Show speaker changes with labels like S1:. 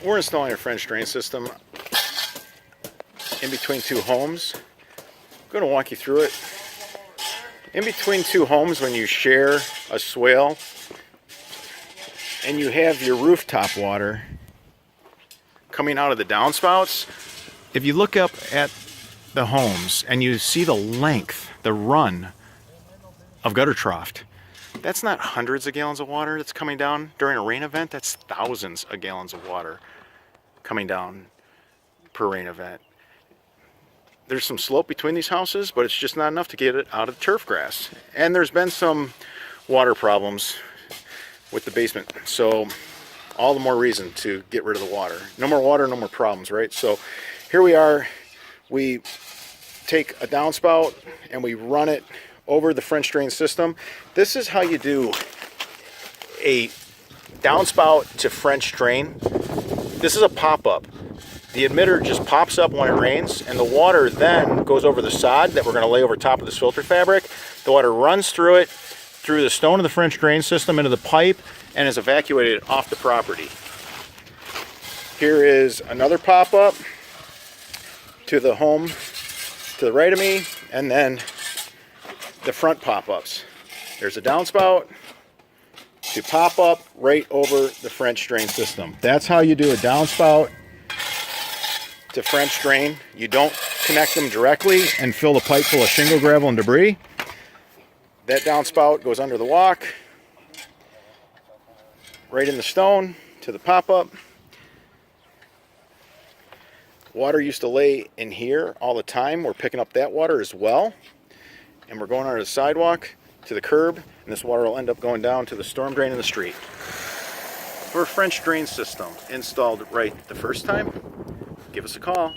S1: We're installing a French drain system in between two homes. I'm going to walk you through it. In between two homes, when you share a swale and you have your rooftop water coming out of the downspouts, if you look up at the homes and you see the length, the run of gutter trough, that's not hundreds of gallons of water that's coming down during a rain event. That's thousands of gallons of water coming down per rain event. There's some slope between these houses, but it's just not enough to get it out of the turf grass. And there's been some water problems with the basement. So all the more reason to get rid of the water. No more water, no more problems, right? So here we are. We take a downspout and we run it over the French drain system. This is how you do a downspout to French drain. This is a pop-up. The emitter just pops up when it rains, and the water then goes over the sod that we're going to lay over top of this filter fabric. The water runs through it, through the stone of the French drain system into the pipe, and is evacuated off the property. Here is another pop-up to the home to the right of me, and then the front pop-ups. There's a downspout to pop up right over the French drain system. That's how you do a downspout to French drain. You don't connect them directly and fill the pipe full of shingle, gravel, and debris. That downspout goes under the walk, right in the stone to the pop-up. Water used to lay in here all the time. We're picking up that water as well. And we're going under the sidewalk to the curb, and this water will end up going down to the storm drain in the street. For a French drain system installed right the first time, give us a call.